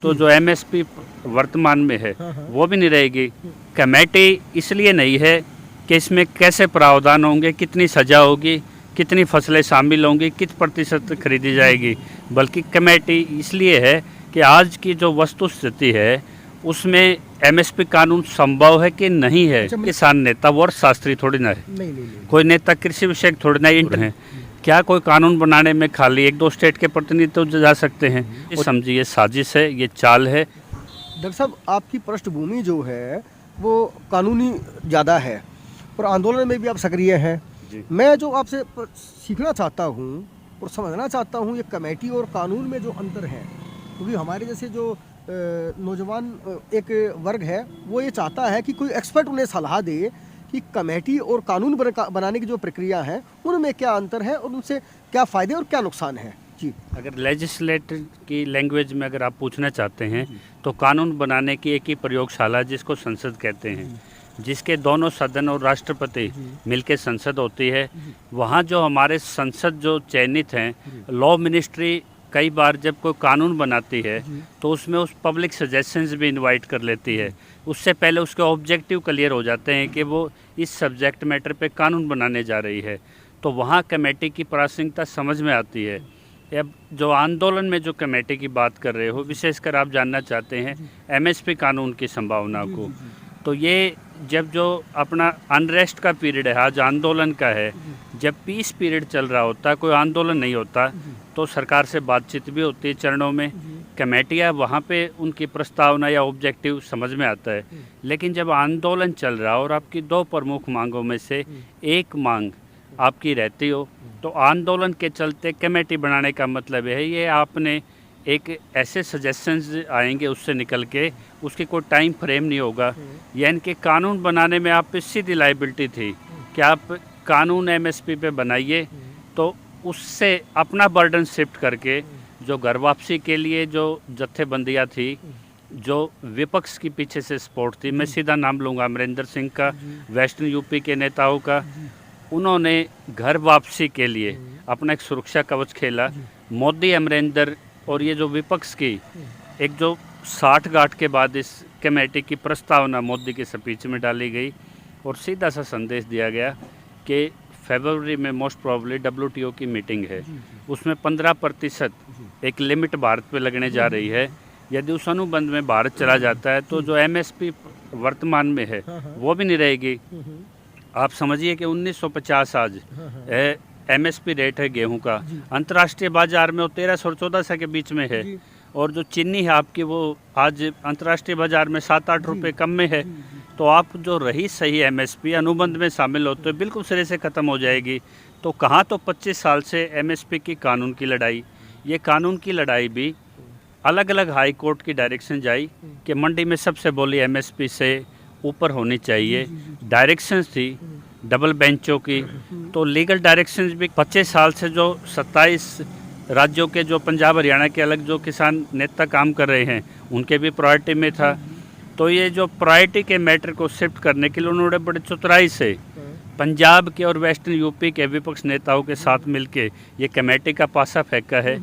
तो जो एमएसपी वर्तमान में है हाँ, हाँ। वो भी नहीं रहेगी। कमेटी इसलिए नहीं है कि इसमें कैसे प्रावधान होंगे, कितनी सज़ा होगी, कितनी फसलें शामिल होंगी, किस प्रतिशत खरीदी जाएगी, बल्कि कमेटी इसलिए है कि आज की जो वस्तु स्थिति है उसमें एमएसपी कानून संभव है कि नहीं है। अच्छा, किसान नेता वो शास्त्री थोड़ी ना है, नहीं नहीं नहीं कोई नेता कृषि विषयक थोड़ी ना इंटर है। क्या कोई कानून बनाने में खाली एक दो स्टेट के प्रतिनिधि तो जा सकते हैं? ये समझिए ये साजिश है, ये चाल है। डॉक्टर साहब, आपकी पृष्ठभूमि जो है वो कानूनी ज़्यादा है और आंदोलन में भी आप सक्रिय हैं। मैं जो आपसे सीखना चाहता हूँ और समझना चाहता हूँ, ये कमेटी और कानून में जो अंतर है, क्योंकि हमारे जैसे जो नौजवान एक वर्ग है वो ये चाहता है कि कोई एक्सपर्ट उन्हें सलाह दे कि कमेटी और कानून बनाने की जो प्रक्रिया है उनमें क्या अंतर है और उनसे क्या फ़ायदे और क्या नुकसान है। जी, अगर लेजिस्लेटर की लैंग्वेज में अगर आप पूछना चाहते हैं तो कानून बनाने की एक ही प्रयोगशाला जिसको संसद कहते हैं, जिसके दोनों सदन और राष्ट्रपति मिलकर संसद होती है, वहाँ जो हमारे संसद जो चयनित हैं, लॉ मिनिस्ट्री कई बार जब कोई कानून बनाती है तो उसमें उस पब्लिक सजेशंस भी इनवाइट कर लेती है। उससे पहले उसके ऑब्जेक्टिव क्लियर हो जाते हैं कि वो इस सब्जेक्ट मैटर पे कानून बनाने जा रही है, तो वहाँ कमेटी की प्रासंगिकता समझ में आती है। अब जो आंदोलन में जो कमेटी की बात कर रहे हो, विशेषकर आप जानना चाहते हैं एमएसपी कानून की संभावना को, तो ये जब जो अपना अनरेस्ट का पीरियड है, आज आंदोलन का है, जब पीस पीरियड चल रहा होता, कोई आंदोलन नहीं होता, तो सरकार से बातचीत भी होती है चरणों में, कमेटियाँ वहाँ पे उनकी प्रस्तावना या ऑब्जेक्टिव समझ में आता है। लेकिन जब आंदोलन चल रहा और आपकी दो प्रमुख मांगों में से एक मांग आपकी रहती हो, तो आंदोलन के चलते कमेटी बनाने का मतलब है ये आपने एक ऐसे सजेशंस आएंगे उससे निकल के, उसकी कोई टाइम फ्रेम नहीं होगा। यानी कि कानून बनाने में आप पे सीधी लाइबिलिटी थी कि आप कानून एमएसपी पे बनाइए, तो उससे अपना बर्डन शिफ्ट करके जो घर वापसी के लिए जो जत्थेबंदियाँ थी, जो विपक्ष की पीछे से सपोर्ट थी, मैं सीधा नाम लूँगा अमरिंदर सिंह का, वेस्टर्न यूपी के नेताओं का, उन्होंने घर वापसी के लिए अपना एक सुरक्षा कवच खेला। मोदी, अमरिंदर और ये जो विपक्ष की एक जो 60 गांठ के बाद इस कमेटी की प्रस्तावना मोदी के स्पीच में डाली गई और सीधा सा संदेश दिया गया कि फरवरी में मोस्ट प्रोबेबली WTO की मीटिंग है, उसमें 15% एक लिमिट भारत पे लगने जा रही है। यदि उस अनुबंध में भारत चला जाता है तो जो एमएसपी वर्तमान में है वो भी नहीं रहेगी। आप समझिए कि 1950 आज एमएसपी रेट है गेहूं का, अंतर्राष्ट्रीय बाजार में वो 1300 और 1400 के बीच में है, और जो चीनी है आपकी वो आज अंतर्राष्ट्रीय बाजार में 7-8 रुपये कम में है। तो आप जो रही सही एमएसपी अनुबंध में शामिल होते हैं बिल्कुल सिरे से ख़त्म हो जाएगी। तो कहाँ तो 25 साल से एमएसपी की कानून की लड़ाई, ये कानून की लड़ाई भी अलग अलग हाई कोर्ट की डायरेक्शन जाई कि मंडी में सबसे बोली एमएसपी से ऊपर होनी चाहिए, डायरेक्शंस थी डबल बेंचों की। तो लीगल डायरेक्शंस भी 25 साल से जो 27 राज्यों के जो पंजाब हरियाणा के अलग जो किसान नेता काम कर रहे हैं उनके भी प्रायोरिटी में था। तो ये जो प्रायोरिटी के मैटर को शिफ्ट करने के लिए उन्होंने बड़े चतुराई से पंजाब के और वेस्टर्न यूपी के विपक्ष नेताओं के साथ मिलके ये कमेटी का पासा फेंका है।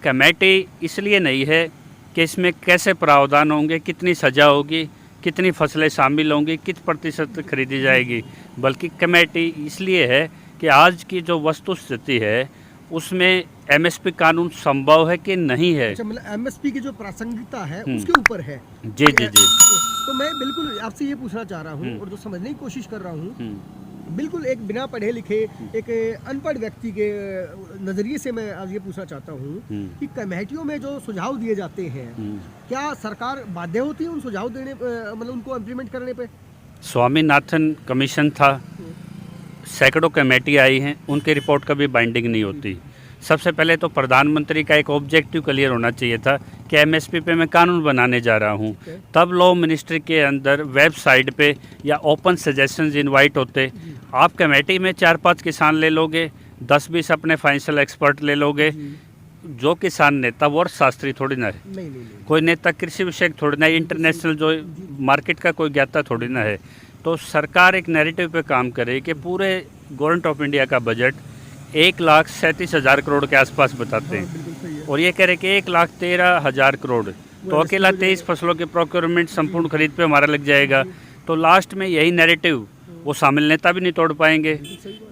कमेटी इसलिए नहीं है कि इसमें कैसे प्रावधान होंगे, कितनी सज़ा होगी, कितनी फसलें शामिल होंगी, किस प्रतिशत खरीदी जाएगी, बल्कि कमेटी इसलिए है कि आज की जो वस्तु स्थिति है उसमें एमएसपी कानून संभव है कि नहीं है। अच्छा, मतलब एमएसपी की जो प्रासंगिकता है उसके ऊपर है। जी जी जी। तो मैं बिल्कुल आपसे ये पूछना चाह रहा हूँ और जो समझने की कोशिश कर रहा हूँ, बिल्कुल एक बिना पढ़े लिखे एक अनपढ़ व्यक्ति के नज़रिए से मैं आज ये पूछना चाहता हूँ कि कमेटियों में जो सुझाव दिए जाते हैं, क्या सरकार बाध्य होती है उन सुझाव देने, मतलब उनको इम्प्लीमेंट करने पे? स्वामीनाथन कमीशन था, सैकड़ों कमेटी आई हैं, उनकी रिपोर्ट कभी बाइंडिंग नहीं होती। सबसे पहले तो प्रधानमंत्री का एक ऑब्जेक्टिव क्लियर होना चाहिए था कि एमएसपी पे मैं कानून बनाने जा रहा हूँ, तब लॉ मिनिस्ट्री के अंदर वेबसाइट पे या ओपन सजेशंस इनवाइट होते। आप कमेटी में 4-5 किसान ले लोगे, 10-20 अपने फाइनेंशियल एक्सपर्ट ले लोगे, जो किसान नेता वो शास्त्री थोड़ी ना है, नहीं। कोई नेता कृषि विषयक थोड़ी ना, इंटरनेशनल जो मार्केट का कोई ज्ञाता थोड़ी ना है। तो सरकार एक नैरेटिव पे काम करे कि पूरे गवर्नमेंट ऑफ इंडिया का बजट 1,37,000 करोड़ के आसपास बताते हैं और ये कह रहे कि 1,13,000 करोड़ तो अकेला 23 फसलों के प्रोक्योरमेंट संपूर्ण खरीद पे हमारा लग जाएगा, तो लास्ट में यही नैरेटिव वो शामिल नेता भी नहीं तोड़ पाएंगे।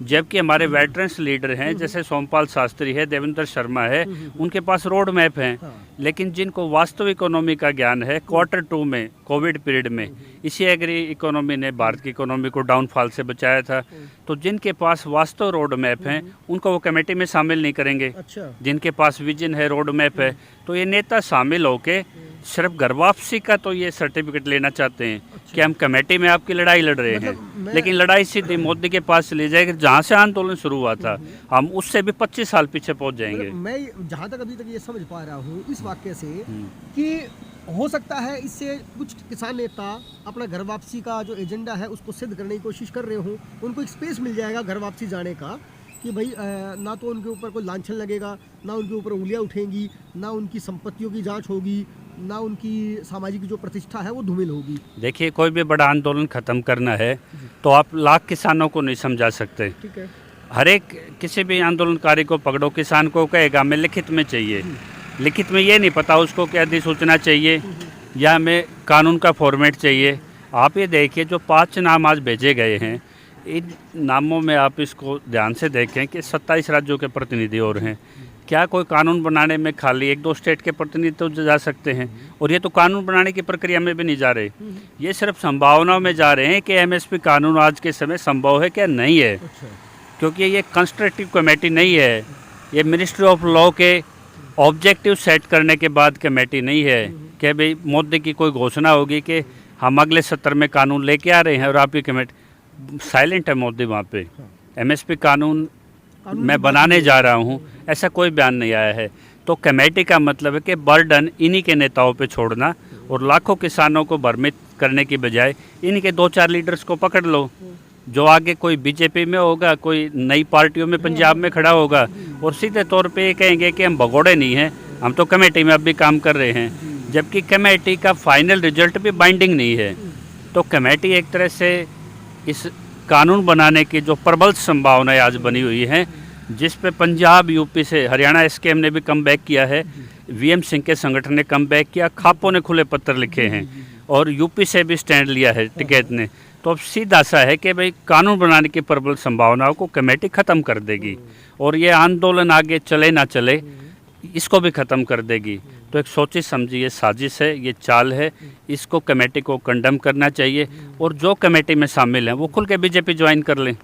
जबकि हमारे वेटरन्स लीडर हैं, जैसे सोमपाल शास्त्री है, देवेंद्र शर्मा है, उनके पास रोड मैप है, लेकिन जिनको वास्तविक इकोनॉमी का ज्ञान है, Q2 में कोविड पीरियड में इसी एग्री इकोनॉमी ने भारत की इकोनॉमी को डाउनफॉल से बचाया था। तो जिनके पास वास्तव रोड मैप हैं उनको वो कमेटी में शामिल नहीं करेंगे। अच्छा। जिनके जिनके पास विजन है, रोड मैप है, तो ये नेता शामिल होके सिर्फ घर वापसी का तो ये सर्टिफिकेट लेना चाहते हैं कि हम कमेटी में आपकी लड़ाई लड़ रहे हैं, लेकिन लड़ाई सीधी मोदी के पास चली जाएगी। जहाँ से आंदोलन शुरू हुआ था हम उससे भी 25 साल पीछे पहुंच जाएंगे। मैं जहाँ तक अभी तक ये समझ पा रहा हूँ इस वाक्य से कि हो सकता है इससे कुछ किसान नेता अपना घर वापसी का जो एजेंडा है उसको सिद्ध करने की कोशिश कर रहे हों, उनको एक स्पेस मिल जाएगा घर वापसी जाने का कि भाई ना तो उनके ऊपर कोई लांछन लगेगा, ना उनके ऊपर उंगलियां उठेंगी, ना उनकी संपत्तियों की जांच होगी, ना उनकी सामाजिक जो प्रतिष्ठा है वो धूमिल होगी। देखिए, कोई भी बड़ा आंदोलन खत्म करना है तो आप लाख किसानों को नहीं समझा सकते। ठीक है। हर एक किसी भी आंदोलनकारी को पकड़ो, किसान को कहेगा हमें लिखित में चाहिए, लिखित में ये नहीं पता उसको क्या अधिसूचना चाहिए या हमें कानून का फॉर्मेट चाहिए। आप ये देखिए जो 5 नाम आज भेजे गए हैं, इन नामों में आप इसको ध्यान से देखें कि 27 राज्यों के प्रतिनिधि और हैं। क्या कोई कानून बनाने में खाली 1-2 स्टेट के प्रतिनिधि तो जा सकते हैं, और ये तो कानून बनाने की प्रक्रिया में भी नहीं जा रहे, ये सिर्फ संभावनाओं में जा रहे हैं कि एमएसपी कानून आज के समय संभव है क्या नहीं है। क्योंकि ये कंस्ट्रक्टिव कमेटी नहीं है, ये मिनिस्ट्री ऑफ लॉ के ऑब्जेक्टिव सेट करने के बाद कमेटी नहीं है कि भाई मोदी की कोई घोषणा होगी कि हम अगले सत्र में कानून लेके आ रहे हैं और आपकी कमेटी साइलेंट है। मोदी वहाँ पे एमएसपी कानून मैं बनाने जा रहा हूँ ऐसा कोई बयान नहीं आया है। तो कमेटी का मतलब है कि बर्डन इन्हीं के नेताओं पे छोड़ना और लाखों किसानों को भ्रमित करने की बजाय इन्हीं के 2-4 लीडर्स को पकड़ लो, जो आगे कोई बीजेपी में होगा, कोई नई पार्टियों में पंजाब में खड़ा होगा और सीधे तौर पे ये कहेंगे कि हम भगोड़े नहीं हैं, हम तो कमेटी में अब भी काम कर रहे हैं, जबकि कमेटी का फाइनल रिजल्ट भी बाइंडिंग नहीं है। तो कमेटी एक तरह से इस कानून बनाने की जो प्रबल संभावनाएं आज बनी हुई हैं, जिस पे पंजाब, यूपी से हरियाणा एसकेएम ने भी कम बैक किया है, वीएम सिंह के संगठन ने कम बैक किया, खापों ने खुले पत्र लिखे हैं और यूपी से भी स्टैंड लिया है टिकैत ने। तो अब सीधा सा है कि भाई कानून बनाने की प्रबल संभावनाओं को कमेटी ख़त्म कर देगी और ये आंदोलन आगे चले ना चले इसको भी ख़त्म कर देगी। तो एक सोची समझी ये साजिश है, ये चाल है, इसको कमेटी को कंडम करना चाहिए और जो कमेटी में शामिल हैं वो खुल के बीजेपी ज्वाइन कर लें।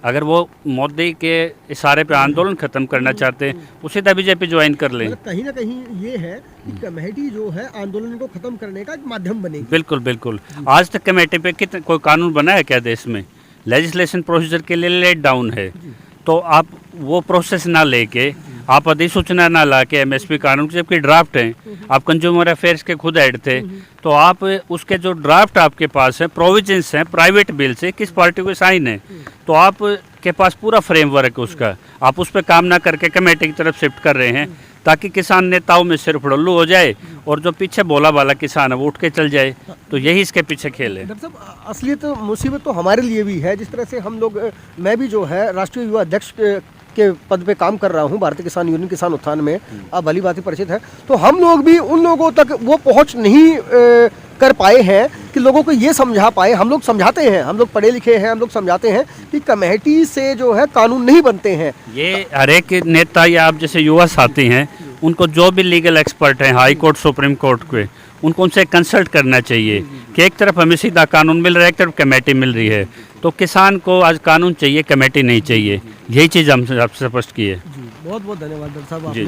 अगर वो मोदी के इशारे पे आंदोलन खत्म करना चाहते हैं उसी तरह बीजेपी ज्वाइन कर लें। मतलब कहीं ना कहीं ये है कि कमेटी जो है आंदोलन को खत्म करने का एक माध्यम बनेगी। बिल्कुल बिल्कुल। आज तक कमेटी पे कितने कोई कानून बना है क्या देश में? लेजिस्लेशन प्रोसीजर के लिए लेट डाउन है, तो आप वो प्रोसेस ना लेके आप अधिसूचना ना ला के एमएसपी कानून की जबकि ड्राफ्ट हैं, आप कंज्यूमर अफेयर्स के खुद हेड थे, तो आप उसके जो ड्राफ्ट आपके पास है, प्रोविजंस हैं प्राइवेट बिल से, किस पार्टी को साइन है, तो आप के पास पूरा फ्रेमवर्क है उसका, आप उस पर काम ना करके कमेटी की तरफ शिफ्ट कर रहे हैं ताकि किसान नेताओं में सिर्फ डुल्लू हो जाए और जो पीछे बोला वाला किसान है वो उठ के चल जाए। तो यही इसके पीछे खेल है। डॉक्टर साहब, असलियत मुसीबत तो हमारे लिए भी है। जिस तरह से हम लोग, मैं भी जो है राष्ट्रीय युवा अध्यक्ष के पद पे काम कर रहा हूँ भारतीय किसान यूनियन किसान उत्थान में, आप भली बात परिचित है, तो हम लोग भी उन लोगों तक वो पहुँच नहीं कर पाए हैं कि लोगों को ये समझा पाए। हम लोग समझाते हैं, हम लोग पढ़े लिखे हैं, हम लोग समझाते हैं कि कमेटी से जो है कानून नहीं बनते हैं। ये हर एक नेता या आप जैसे युवा साथी हैं उनको जो भी लीगल एक्सपर्ट हैं हाई कोर्ट सुप्रीम कोर्ट के, उनको उनसे कंसल्ट करना चाहिए कि एक तरफ हमें सीधा कानून मिल रहा है, एक तरफ कमेटी मिल रही है, तो किसान को आज कानून चाहिए, कमेटी नहीं चाहिए। यही चीज़ हमसे स्पष्ट की है। बहुत बहुत धन्यवाद डॉक्टर साहब आपने